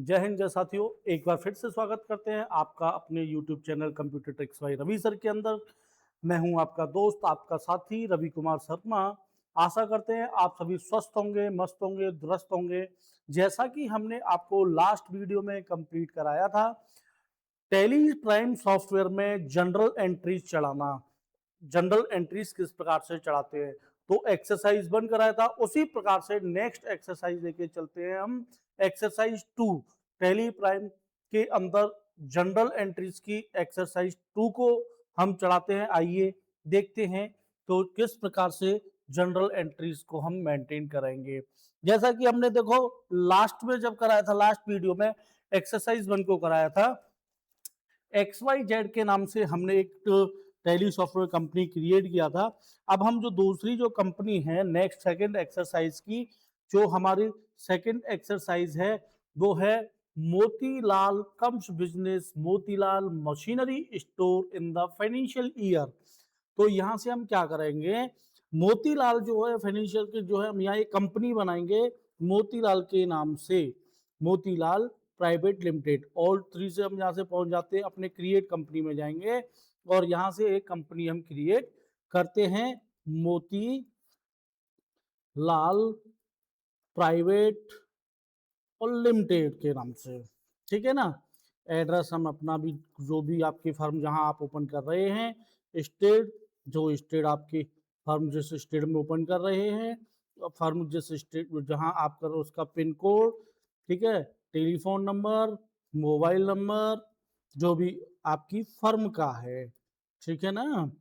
जय हिंद जय साथियों, एक बार फिर से स्वागत करते हैं आपका अपने YouTube channel computer tricks by Ravi sir के अंदर। मैं हूं आपका दोस्त, आपका साथी रवि कुमार शर्मा। आशा करते हैं आप सभी स्वस्थ होंगे, मस्त होंगे, दुरुस्त होंगे। जैसा कि हमने आपको लास्ट वीडियो में कंप्लीट कराया था, टैली प्राइम सॉफ्टवेयर में जनरल एंट्रीज चढ़ाना। जनरल एंट्रीज किस प्रकार से चढ़ाते हैं, तो एक्सरसाइज 1 कराया था, उसी प्रकार से नेक्स्ट एक्सरसाइज लेके चलते हैं हम। एक्सरसाइज 2 टैली प्राइम के अंदर जनरल एंट्रीज की एक्सरसाइज 2 को हम चढ़ाते हैं। आइए देखते हैं तो किस प्रकार से जनरल एंट्रीज को हम मेंटेन करेंगे। जैसा कि हमने देखो लास्ट में जब कराया था, लास्ट वीडियो में एक्सरसाइज 1 को कराया था, XYZ के नाम से हमने एक टैली सॉफ्टवेयर कंपनी क्रिएट किया था। अब हम जो दूसरी जो कंपनी है नेक्स्ट सेकंड एक्सरसाइज की, जो हमारी सेकंड एक्सरसाइज है, वो है Motilal comes business Motilal machinery store in the financial year. तो यहां से हम क्या करेंगे, मोतीलाल जो है फाइनेंशियल के जो है हम यहाँ एक कंपनी बनाएंगे मोतीलाल के नाम से, मोतीलाल प्राइवेट लिमिटेड। ऑल 3 से हम यहाँ से पहुंच जाते हैं, अपने क्रिएट कंपनी में जाएंगे और यहाँ से एक कंपनी हम क्रिएट करते हैं, मोती लाल प्राइवेट और लिमिटेड के नाम से। ठीक है ना। एड्रेस हम अपना भी, जो भी आपकी फर्म जहां आप ओपन कर रहे हैं, स्टेट, जो स्टेट आपकी फर्म जिस स्टेट में ओपन कर रहे हैं, फर्म जिस स्टेट जहां आप कर उसका पिन कोड, ठीक है, टेलीफोन नंबर, मोबाइल नंबर, जो भी आपकी फर्म का है, ठीक है ना।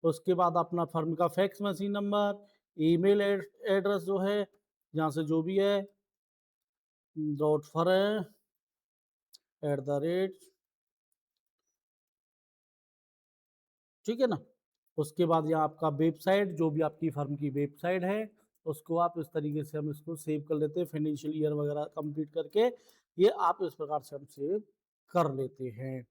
उसके बाद अपना फर्म का fax machine number, email address जो है जहाँ से जो भी है, डॉट फर एट द रेट, ठीक है ना। उसके बाद यहाँ आपका वेबसाइट, जो भी आपकी फर्म की वेबसाइट है, उसको आप इस तरीके से हम इसको सेव कर लेते हैं, फाइनेंशियल ईयर वगैरह कंप्लीट करके ये आप इस प्रकार से हम सेव कर लेते हैं।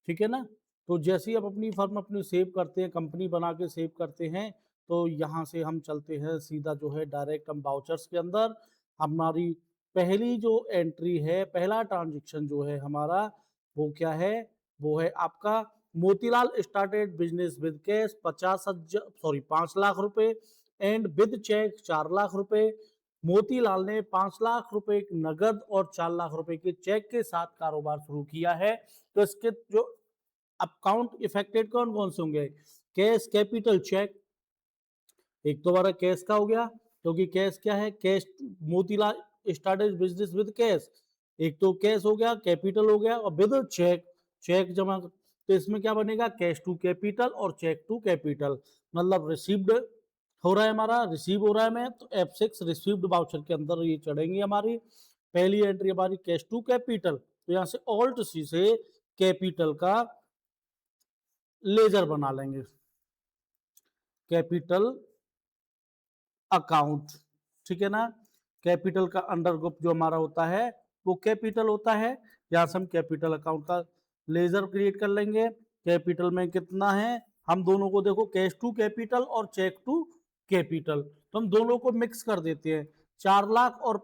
ठीक है ना। तो जैसे ही आप अपनी फर्म अपनी सेव करते हैं, कंपनी बना के सेव करते हैं, तो यहाँ से हम चलते हैं सीधा जो है डायरेक्ट हम वाउचर्स के अंदर। हमारी पहली जो एंट्री है, पहला ट्रांजेक्शन जो है हमारा, वो क्या है, वो है आपका Motilal started business with cash 5 lakh रुपए एंड विद चेक 4 लाख रुपए। मोतीलाल ने 5 लाख रुपए नगद और 4 लाख रुपए के चेक के साथ कारोबार शुरू किया है। तो इसके जो अकाउंट इफेक्टेड कौन कौन से होंगे, कैश, कैपिटल, चेक। एक तो हमारा कैश का हो गया, क्योंकि कैश क्या है, cash, Motilal started business with cash. एक तो कैश हो गया, कैपिटल हो गया, और विद चेक, चेक जमा। तो इसमें क्या बनेगा, कैश टू कैपिटल और चेक टू कैपिटल। मतलब रिसीव्ड हो रहा है हमारा, रिसीव हो रहा है मैं, तो F6 रिसीव्ड वाउचर के अंदर ये चढ़ेंगी हमारी। पहली एंट्री हमारी कैश टू कैपिटल, तो यहाँ से ऑल्ट सी से कैपिटल का लेजर बना लेंगे, कैपिटल अकाउंट। ठीक है ना। कैपिटल का अंडर ग्रुप जो हमारा होता है वो कैपिटल होता है। यहां से हम कैपिटल अकाउंट का लेजर क्रिएट कर लेंगे। कैपिटल में कितना है, हम दोनों को देखो, कैश टू कैपिटल और चेक टू कैपिटल, तो हम दोनों को मिक्स कर देते हैं। 4 लाख और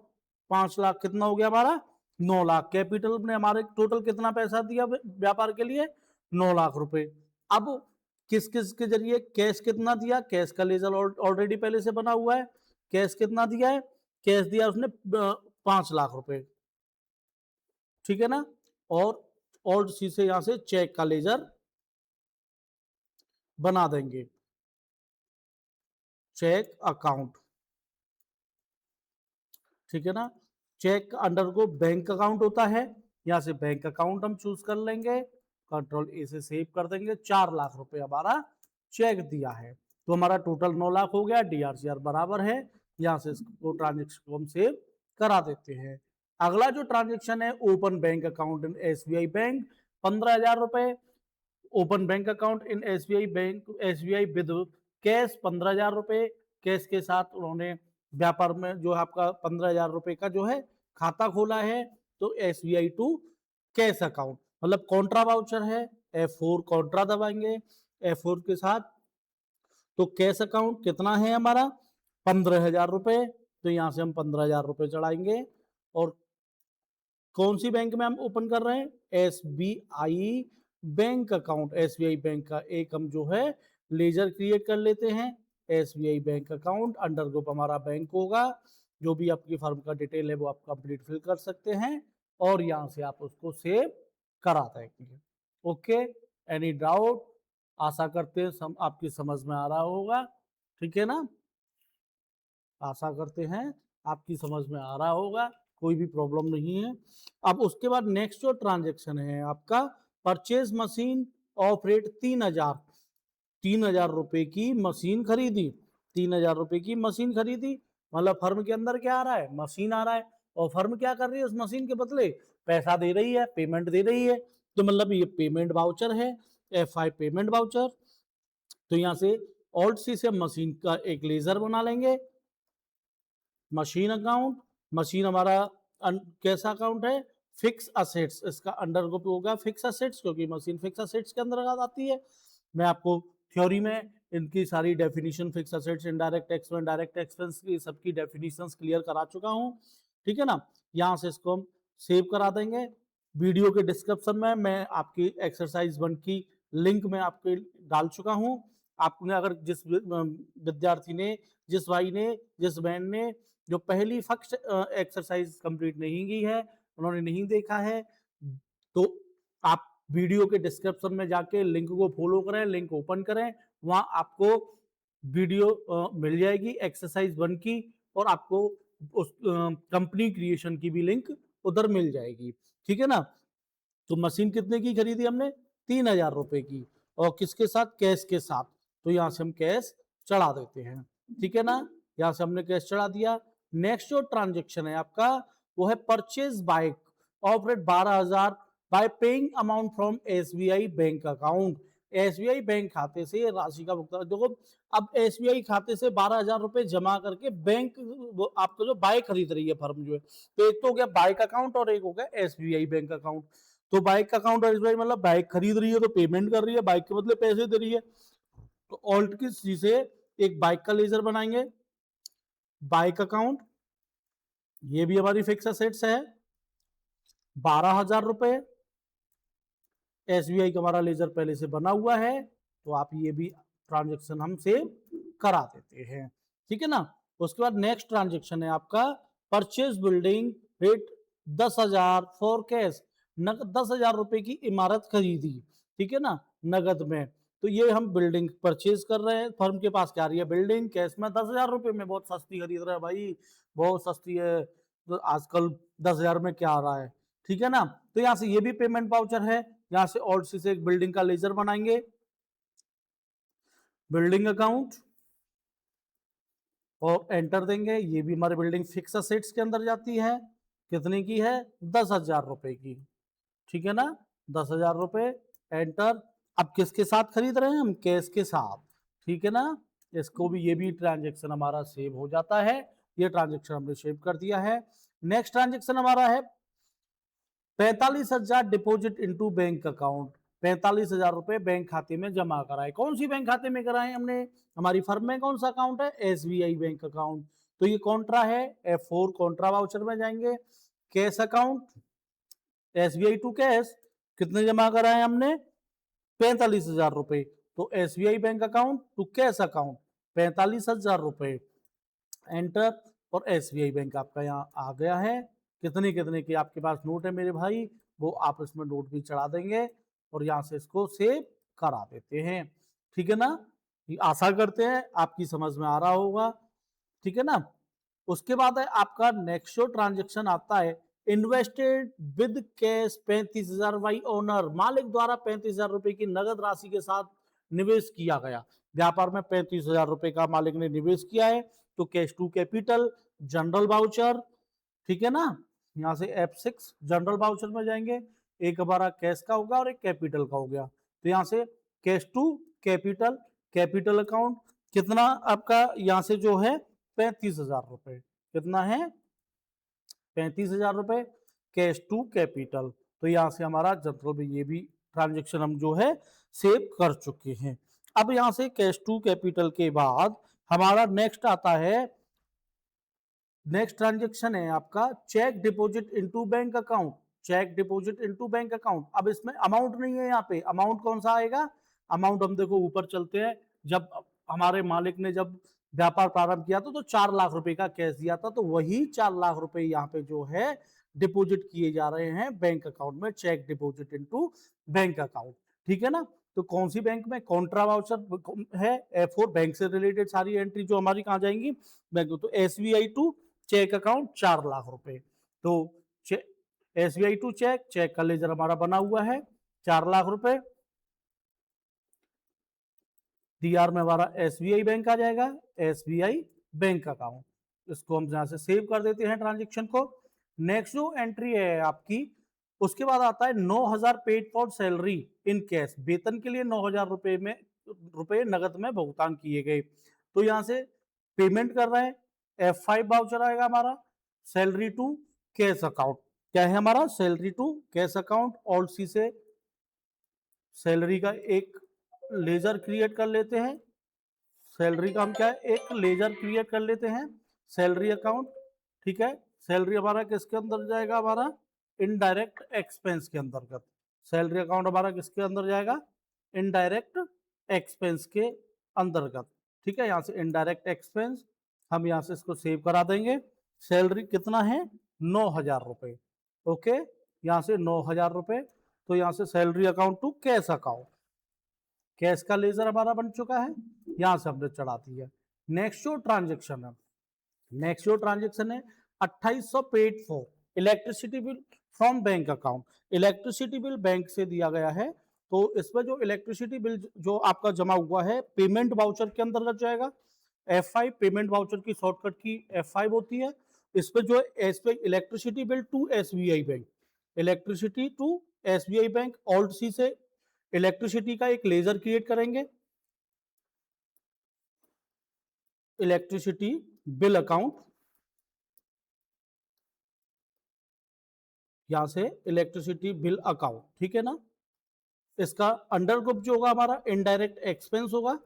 5 लाख कितना हो गया हमारा, 9 लाख। कैपिटल ने हमारे टोटल कितना पैसा दिया व्यापार के लिए, 9 लाख रुपए। अब किस किस के जरिए कैश कितना दिया, कैश का लेजर ऑलरेडी पहले से बना हुआ है। कैश कितना दिया है, कैश दिया उसने 5 लाख रुपए। ठीक है ना। और ऑल्ट सी से यहां से चेक का लेजर बना देंगे, चेक अकाउंट। ठीक है ना। चेक अंडर को बैंक अकाउंट होता है, यहां से बैंक अकाउंट हम चूज कर लेंगे, कंट्रोल ए से सेव कर देंगे। 4 लाख रुपए हमारा चेक दिया है, तो हमारा टोटल 9 लाख हो गया। DRCR बराबर है, यहां से इसको ट्रांजेक्शन को हम सेव करा देते हैं। अगला जो ट्रांजेक्शन है, open bank account in SBI bank, 15,000 रुपए। Open bank account in SBI bank, SBI with cash 15,000 रुपए। कैश के साथ उन्होंने व्यापार में जो आपका 15,000 रुपए का जो है खाता खोला है, तो SBI टू कैश अकाउंट, मतलब कॉन्ट्रा वाउचर है। F4 कॉन्ट्रा दबाएंगे, F4 के साथ। तो कैश अकाउंट कितना है हमारा, 15,000 रुपए, तो यहां से हम 15,000 रुपए चढ़ाएंगे। और कौन सी बैंक में हम ओपन कर रहे हैं? SBI bank account. SBI bank का एक हम जो है लेजर क्रिएट कर लेते हैं। SBI bank account under group हमारा बैंक होगा। जो भी आपकी फर्म का डिटेल है वो आप कंप्लीट फिल कर सकते हैं और यहाँ से आप उसको सेव करा देंगे। Okay, any doubt? आशा करते हैं आपकी समझ में आ रहा होगा। ठीक है ना? आशा करते हैं आपकी समझ में आ रहा होगा, कोई भी प्रॉब्लम नहीं है। अब उसके बाद नेक्स्ट जो ट्रांजेक्शन है आपका, परचेज मशीन ऑफ रेट 3000 रुपए की मशीन खरीदी। 3000 रुपए की मशीन खरीदी मतलब फर्म के अंदर क्या आ रहा है? मशीन आ रहा है। और फर्म क्या कर रही है? उस मशीन के बदले पैसा दे रही है, पेमेंट दे रही है। तो मतलब ये पेमेंट वाउचर है, FI पेमेंट वाउचर। तो यहाँ से ऑल्ट सी से मशीन का एक लेजर बना लेंगे। मशीन अकाउंट, मशीन हमारा कैसा अकाउंट है? Fix assets. इसका अंडर ग्रुप होगा फिक्स असेट्स, क्योंकि मशीन फिक्स असेट्स के अंदर आती है। मैं आपको थ्योरी में इनकी सारी definition, fix assets, indirect expense, direct expense की सबकी डेफिनेशंस क्लियर करा चुका हूं। ठीक है ना? यहाँ से इसको हम सेव करा देंगे। वीडियो के डिस्क्रिप्शन में मैं आपकी एक्सरसाइज 1 की लिंक में आपके डाल चुका हूं। आपने अगर जिस विद्यार्थी ने, जिस भाई ने, जिस बहन ने जो पहली फर्स्ट एक्सरसाइज कंप्लीट नहीं की है, उन्होंने नहीं देखा है, तो आप वीडियो के डिस्क्रिप्शन में जाके लिंक को फॉलो करें, लिंक ओपन करें, वहां आपको वीडियो मिल जाएगी एक्सरसाइज 1 की, और आपको उस कंपनी क्रिएशन की भी लिंक उधर मिल जाएगी। ठीक है ना? तो मशीन कितने की खरीदी हमने? 3000 रुपए की। और किसके साथ? कैश के साथ। तो यहां से हम कैश चढ़ा देते हैं। ठीक है ना? यहां से हमने कैश चढ़ा दिया। नेक्स्ट जो ट्रांजेक्शन है आपका, वो है purchase bike of rate 12000 bye paying amount from SBI bank account. SBI bank खाते से राशि का भुगतान। देखो, अब एसबीआई खाते से 12000 रुपए जमा करके बैंक आपको जो बाइक खरीद रही है फर्म जो है, तो एक तो हो गया बाइक अकाउंट और एक हो गया एसबीआई बैंक अकाउंट। तो बाइक का अकाउंट एसबीआई मतलब बाइक खरीद रही है तो पेमेंट कर रही है, बाइक के बदले पैसे दे रही है। तो ऑल्ट की सी से एक बाइक का लेजर बनाएंगे। बाइक अकाउंट, ये भी हमारी फिक्स असेट्स है, 12000 रुपए। एसबीआई का हमारा लेजर पहले से बना हुआ है, तो आप ये भी ट्रांजेक्शन हम सेव करा देते हैं। ठीक है ना? उसके बाद नेक्स्ट ट्रांजेक्शन है आपका purchase building rate 10,000 for cash. 10,000 रुपए की इमारत खरीदी। ठीक है ना? नगद में। तो ये हम बिल्डिंग परचेज कर रहे हैं, फर्म के पास क्या रही है? बिल्डिंग। कैश में 10,000 रुपए में बहुत सस्ती खरीद रहे हैं भाई, बहुत सस्ती है। तो आजकल 10,000 में क्या आ रहा है? ठीक है ना? तो यहां से ये भी पेमेंट वाउचर है। यहां से ऑल्ट सी से एक बिल्डिंग का लेजर बनाएंगे। बिल्डिंग अकाउंट और एंटर देंगे। ये भी हमारे बिल्डिंग फिक्स असेट्स के अंदर जाती है। कितने की है? 10,000 रुपए की। ठीक है ना? 10,000 रुपए। एंटर। अब किसके साथ खरीद रहे हैं हम? कैश के साथ। ठीक है ना? इसको भी, ये भी ट्रांजेक्शन हमारा सेव हो जाता है। ये ट्रांजेक्शन हमने सेव कर दिया है। नेक्स्ट ट्रांजेक्शन हमारा है 45,000 डिपॉजिट इनटू बैंक अकाउंट। 45,000 रुपए बैंक खाते में जमा कराए। कौन सी बैंक खाते में कराए हमने? हमारी फर्म में कौन सा अकाउंट है? SBI bank account. तो ये कॉन्ट्रा है, F4 कॉन्ट्रा वाउचर में जाएंगे। Cash account, SBI to cash, कितने जमा कराए हमने? 45,000 रुपए। तो SBI bank account to cash account 45,000 रुपए। एंटर। और एसबीआई बैंक आपका यहाँ आ गया है। कितने कितने के आपके पास नोट है मेरे भाई, वो आप इसमें नोट भी चढ़ा देंगे और यहाँ से इसको सेव करा देते हैं। ठीक है ना? आशा करते हैं आपकी समझ में आ रहा होगा। ठीक है ना? उसके बाद है आपका नेक्स्ट जो ट्रांजेक्शन आता है, invested with cash 35,000 by owner. मालिक द्वारा 35,000 रुपए की नगद राशि के साथ निवेश किया गया। व्यापार में 35,000 रुपए का मालिक ने निवेश किया है। तो cash to capital, general voucher. ठीक है ना? यहाँ से F6 जनरल वाउचर में जाएंगे। एक हमारा कैश का होगा और एक कैपिटल का हो गया। तो यहाँ से cash to capital, capital account, कितना आपका यहाँ से जो है 35,000 रुपए। कितना है? 35,000 रुपए। Cash to capital. तो यहाँ से हमारा जनरल में ये भी ट्रांजेक्शन हम जो है सेव कर चुके हैं। अब यहाँ से कैश टू कैपिटल के बाद हमारा नेक्स्ट आता है, नेक्स्ट ट्रांजेक्शन है आपका cheque deposit into bank account. Cheque deposit into bank account. अब इसमें अमाउंट नहीं है, यहाँ पे अमाउंट कौन सा आएगा, अमाउंट हम देखो ऊपर चलते हैं, जब हमारे मालिक ने जब व्यापार प्रारंभ किया था तो 4 लाख रुपए का कैश दिया था, तो वही 4 लाख रुपए यहाँ पे जो है डिपॉजिट किए जा रहे हैं बैंक अकाउंट में, cheque deposit into bank account. ठीक है ना, तो कौन सी बैंक में, कॉन्ट्रा वाउचर है, F4 बैंक से रिलेटेड सारी एंट्री जो हमारी कहाँ जाएंगी, बैंक। तो SBI to cheque account 4 lakh रुपए, तो SBI टू चेक, चेक का लेजर हमारा बना हुआ है 4 लाख रुपए, DR में हमारा SBI बैंक आ जाएगा, SBI बैंक अकाउंट। इसको हम यहां से सेव कर देते हैं ट्रांजेक्शन को। नेक्स्ट जो एंट्री है आपकी, उसके बाद आता है 9,000 paid for salary in cash, वेतन के लिए 9,000 रुपए नगद में भुगतान किए गए। तो यहां से पेमेंट कर रहे हैं, F5 वाउचर आएगा हमारा, सैलरी टू कैश अकाउंट। क्या है हमारा, salary to cash account. Alt C से सैलरी का एक लेजर क्रिएट कर लेते हैं, सैलरी का हम क्या है, एक लेजर क्रिएट कर लेते हैं, सैलरी अकाउंट। ठीक है, सैलरी हमारा किसके अंदर जाएगा, हमारा इनडायरेक्ट एक्सपेंस के अंतर्गत। सैलरी अकाउंट हमारा किसके अंदर जाएगा, इनडायरेक्ट एक्सपेंस के अंतर्गत। ठीक है, यहाँ से इनडायरेक्ट एक्सपेंस हम यहाँ से इसको सेव करा देंगे। सैलरी कितना है, 9,000 रुपए। ओके, यहाँ से 9,000 रुपए, तो यहाँ से salary account to cash account, cash का लेजर हमारा बन चुका है, यहां से हमने चढ़ा दी है। नेक्स्ट जो ट्रांजेक्शन है, नेक्स्ट जो ट्रांजेक्शन है 2800 paid for electricity bill from bank account. Electricity bill bank से दिया गया है, तो इसमें जो इलेक्ट्रिसिटी बिल जो आपका जमा हुआ है पेमेंट वाउचर के अंतर्गत जाएगा। F5 पेमेंट वाउचर की शॉर्टकट की F5 होती है। इस पे जो electricity bill to SBI bank, electricity to SBI bank, alt C से इलेक्ट्रिसिटी का एक लेजर क्रिएट करेंगे, इलेक्ट्रिसिटी बिल अकाउंट, यहां से इलेक्ट्रिसिटी बिल अकाउंट। ठीक है ना, इसका अंडर ग्रुप जो होगा हमारा इनडायरेक्ट एक्सपेंस होगा,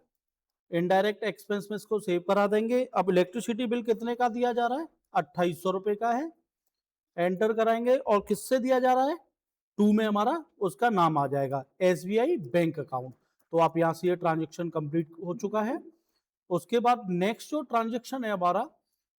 इनडायरेक्ट एक्सपेंस में इसको सेव करा देंगे। अब इलेक्ट्रिसिटी बिल कितने का दिया जा रहा है, 2800 रुपए का है, एंटर कराएंगे, और किससे दिया जा रहा है, टू में हमारा उसका नाम आ जाएगा SBI बैंक अकाउंट। तो आप यहां से ये ट्रांजेक्शन कंप्लीट हो चुका है। उसके बाद नेक्स्ट जो ट्रांजेक्शन है हमारा,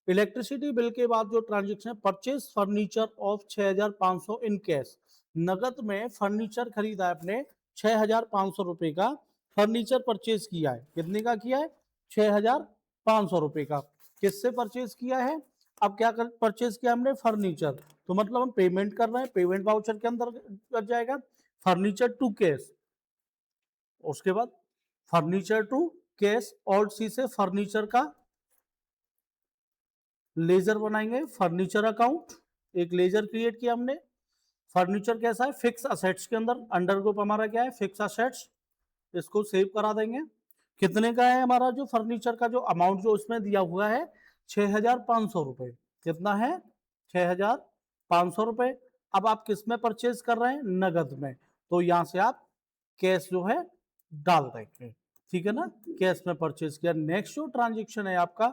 इलेक्ट्रिसिटी बिल के बाद जो ट्रांजेक्शन है, purchase furniture of 6,500 in cash, नगद में फर्नीचर खरीदा है आपने 6,500 रुपए का, फर्नीचर परचेज किया है, कितने का किया है, 6,500 रुपए का। किससे परचेज किया है, अब क्या कर परचेज किया हमने, फर्नीचर, तो मतलब हम पेमेंट कर रहे हैं, पेमेंट वाउचर के अंदर जाएगा, फर्नीचर टू कैश। उसके बाद furniture to cash, alt C से फर्नीचर का लेजर बनाएंगे, फर्नीचर अकाउंट, एक लेजर क्रिएट किया हमने। फर्नीचर कैसा है, फिक्स असेट्स के अंदर, अंडर ग्रुप हमारा क्या है, फिक्स असेट्स, इसको सेव करा देंगे। कितने का है हमारा जो फर्नीचर का जो अमाउंट जो उसमें दिया हुआ है, 6,500 रुपए। कितना है, 6,500 रुपए। अब आप किस में परचेज कर रहे हैं, नगद में, तो यहां से आप कैश जो है डाल देंगे। ठीक है ना, कैश में परचेज किया। नेक्स्ट जो ट्रांजेक्शन है आपका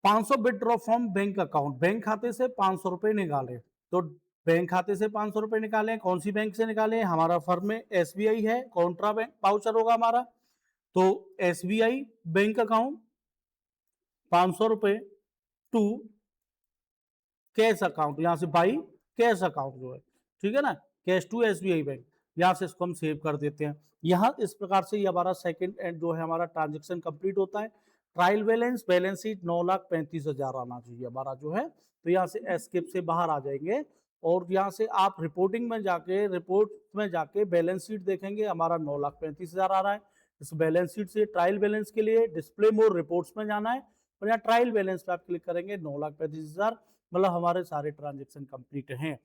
500 withdraw from bank account, bank खाते से 500 रुपए निकाले, तो बैंक खाते से 500 रुपए निकाले, कौन सी बैंक से निकाले, हमारा फर्म में SBI है, कॉन्ट्रा बैंक वाउचर होगा हमारा, तो SBI बैंक अकाउंट 500 रुपए टू कैश अकाउंट, यहां से बाई कैश अकाउंट जो है, ठीक है ना, कैश टू SBI बैंक, यहां से इसको हम सेव कर देते हैं। यहाँ इस प्रकार से ये हमारा सेकंड एंड जो है हमारा ट्रांजेक्शन कंप्लीट होता है। ट्रायल बैलेंस, बैलेंस शीट 9,35,000 आना चाहिए हमारा जो है, तो यहाँ से एस्केप से बाहर आ जाएंगे, और यहाँ से आप रिपोर्टिंग में जाके, रिपोर्ट में जाके बैलेंस शीट देखेंगे, हमारा 9,35,000 आ रहा है। इस बैलेंस शीट से ट्रायल बैलेंस के लिए डिस्प्ले मोर रिपोर्ट्स में जाना है, और यहाँ ट्रायल बैलेंस पे आप क्लिक करेंगे, 9,35,000, मतलब हमारे सारे ट्रांजेक्शन कंप्लीट हैं।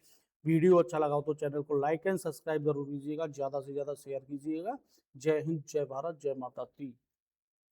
वीडियो अच्छा लगा हो तो चैनल को लाइक एंड सब्सक्राइब जरूर कीजिएगा, ज़्यादा से ज़्यादा शेयर कीजिएगा। जय हिंद, जय भारत, जय माता दी।